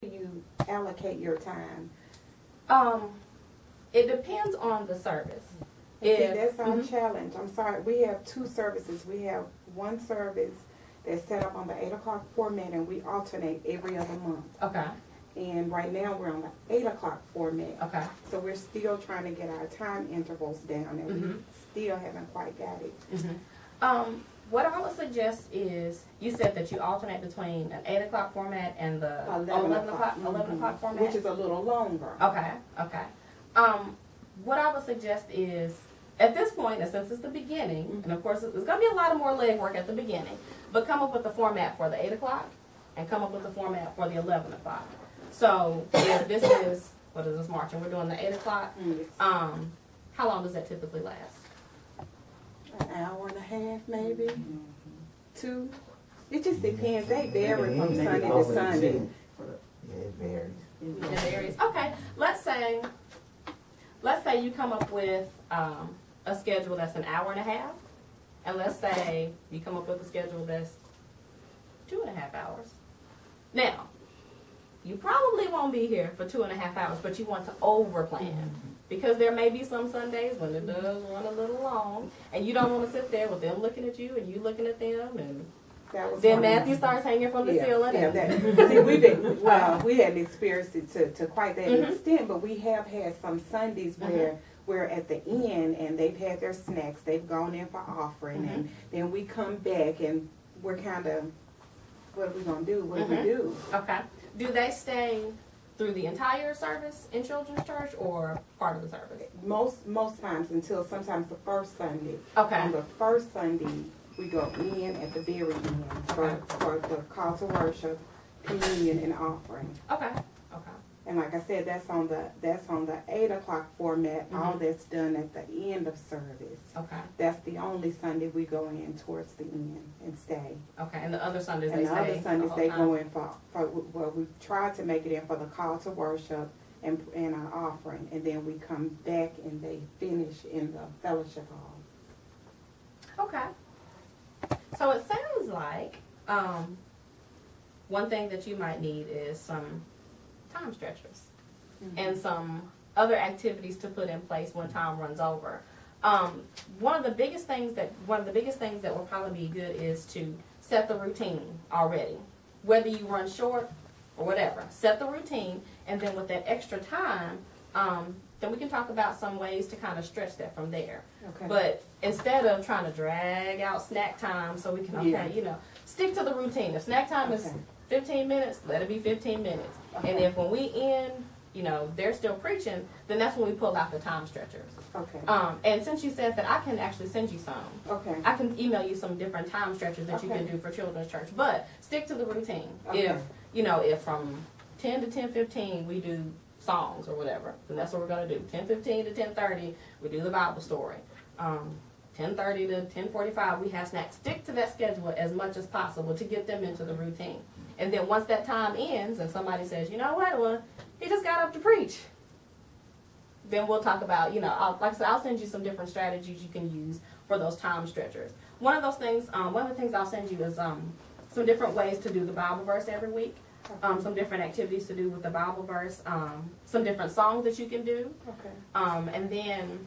You allocate your time? It depends on the service. See, that's our challenge. I'm sorry. We have two services. We have one service that's set up on the 8 o'clock format, and we alternate every other month. Okay. And right now we're on the 8 o'clock format. Okay. So we're still trying to get our time intervals down, and we still haven't quite got it. What I would suggest is, you said that you alternate between an 8 o'clock format and the 11 o'clock format? Which is a little longer. Okay, okay. What I would suggest is, at this point, and since it's the beginning, and of course there's going to be a lot of more legwork at the beginning, but come up with the format for the 8 o'clock and come up with the format for the 11 o'clock. So if this is, what is this, March, and we're doing the 8 o'clock, how long does that typically last? An hour and a half, maybe. 2. It just depends. They vary from Sunday to Sunday. Yeah, it varies. It varies. Okay. Let's say you come up with a schedule that's an hour and a half, and let's say you come up with a schedule that's 2.5 hours. Now, you probably won't be here for 2.5 hours, but you want to over plan. Because there may be some Sundays when it does run a little long, and you don't want to sit there with them looking at you and you looking at them, and then Matthew starts hanging from the ceiling. See, we hadn't experienced it to quite that extent, but we have had some Sundays where we're at the end and they've had their snacks, they've gone in for offering, and then we come back and we're kind of, what are we going to do? What do we do? Okay. Do they stay through the entire service in Children's Church or part of the service? Most times until sometimes the first Sunday. Okay. On the first Sunday, we go in at the very end for the call to worship, communion, and offering. Okay. Okay. And like I said, that's on the 8 o'clock format. All that's done at the end of service. Okay. That's the only Sunday we go in towards the end and stay. Okay. And the other Sundays and they the stay. Other Sundays they go in for well, we try to make it in for the call to worship and our offering, and then we come back and they finish in the fellowship hall. Okay. So it sounds like one thing that you might need is some time stretchers and some other activities to put in place when time runs over. One of the biggest things that will probably be good is to set the routine already. Whether you run short or whatever, set the routine, and then with that extra time, then we can talk about some ways to kind of stretch that from there. Okay. But instead of trying to drag out snack time so we can, stick to the routine. If snack time is 15 minutes, let it be 15 minutes. Okay. And if when we end, they're still preaching, then that's when we pull out the time stretchers. Okay. And since you said that, I can actually send you some. Okay. I can email you some different time stretchers that you can do for Children's Church. But stick to the routine. Okay. If from 10 to 10:15 we do songs or whatever, then that's what we're going to do. 10:15 to 10:30 we do the Bible story. 10:30 to 10:45 we have snacks. Stick to that schedule as much as possible to get them into the routine. And then once that time ends and somebody says, you know what, well, he just got up to preach, then we'll talk about, like I said, I'll send you some different strategies you can use for those time stretchers. One of the things I'll send you is some different ways to do the Bible verse every week. Some different activities to do with the Bible verse. Some different songs that you can do. Okay. And then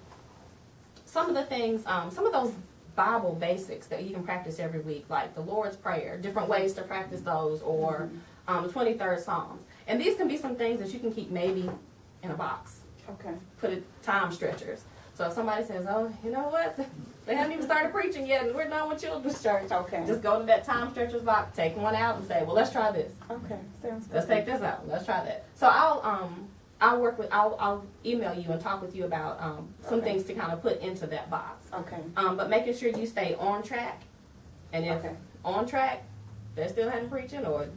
some of the things, some of those Bible basics that you can practice every week, like the Lord's Prayer, different ways to practice those, or the 23rd Psalms. And these can be some things that you can keep maybe in a box. Okay. Put it time stretchers. So if somebody says, oh, you know what, they haven't even started preaching yet and we're done with Children's Church. Okay. Just go to that time stretchers box, take one out and say, well, let's try this. Okay. Sounds good. Let's take this out. Let's try that. So I'll email you and talk with you about some things to kind of put into that box. Okay. But making sure you stay on track. And if on track, they're still having preaching, or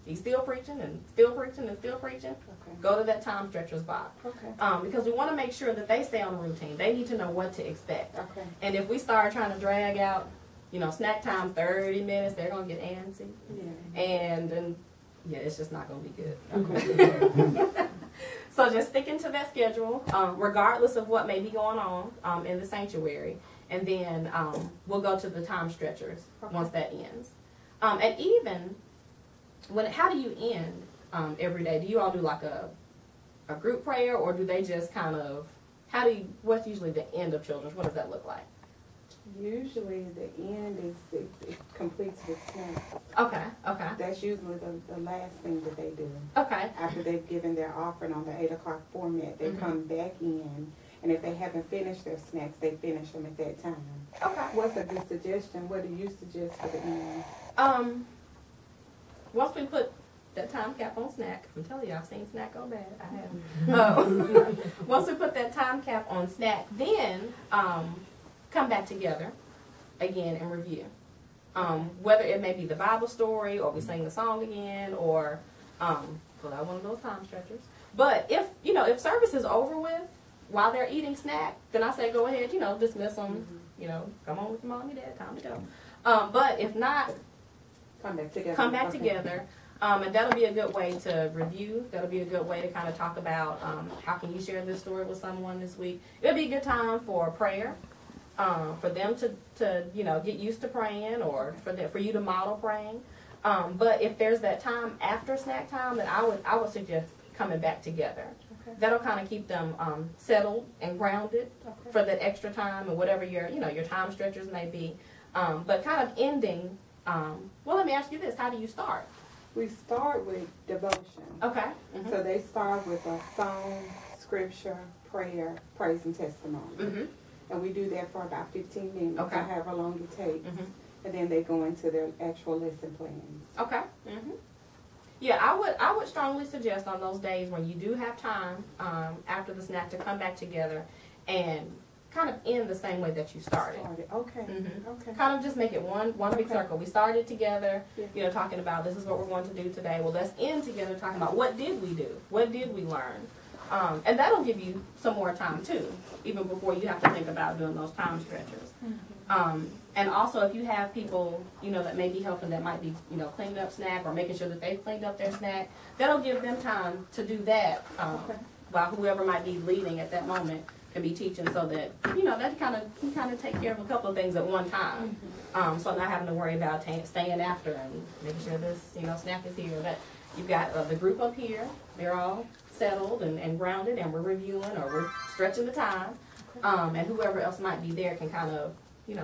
he's still preaching and still preaching and still preaching, go to that time stretchers box. Okay. Because we want to make sure that they stay on the routine. They need to know what to expect. Okay. And if we start trying to drag out, snack time 30 minutes, they're going to get antsy. Yeah. And it's just not going to be good. Okay. So just sticking to that schedule, regardless of what may be going on in the sanctuary. And then we'll go to the time stretchers once that ends. And even, how do you end every day. Do you all do like a group prayer, or do they just kind of, what's usually the end of children's? What does that look like? Usually the end is it completes with snacks. Okay, okay. That's usually the last thing that they do. Okay. After they've given their offering on the 8 o'clock format, they come back in, and if they haven't finished their snacks, they finish them at that time. Okay. What's a good suggestion? What do you suggest for the end? Once we put that time cap on snack, I'm telling you, I've seen snack go bad. I have. Once we put that time cap on snack, then come back together again and review. Whether it may be the Bible story, or we sing the song again, or pull out one of those time stretchers. But if service is over with while they're eating snack, then I say go ahead, dismiss them. Come on with your mom and dad, time to go. But if not, Come back together. together. And that'll be a good way to review. That'll be a good way to kind of talk about how can you share this story with someone this week. It'll be a good time for prayer, for them to get used to praying, or for you to model praying. But if there's that time after snack time, then I would suggest coming back together. Okay. That'll kind of keep them settled and grounded for that extra time, and whatever your time stretchers may be. But kind of ending. Well, let me ask you this: how do you start? We start with devotion. Okay. So they start with a song, scripture, prayer, praise, and testimony. And we do that for about 15 minutes, or however long it takes. And then they go into their actual lesson plans. Okay. Yeah, I would strongly suggest on those days when you do have time after the snack to come back together and kind of end the same way that you started. Okay. Kind of just make it one big circle. We started together, talking about this is what we're going to do today. Well, let's end together talking about what did we do? What did we learn? And that'll give you some more time too, even before you have to think about doing those time stretchers. And also, if you have people, that may be helping, that might be, cleaning up snack or making sure that they've cleaned up their snack, that'll give them time to do that while whoever might be leading at that moment can be teaching, so that, that kind of take care of a couple of things at one time. So not having to worry about staying after and making sure this, snack is here. That you've got the group up here, they're all settled and grounded, and we're reviewing, or we're stretching the time. And whoever else might be there can kind of,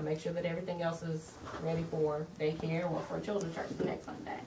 make sure that everything else is ready for daycare or for children's church the next Sunday.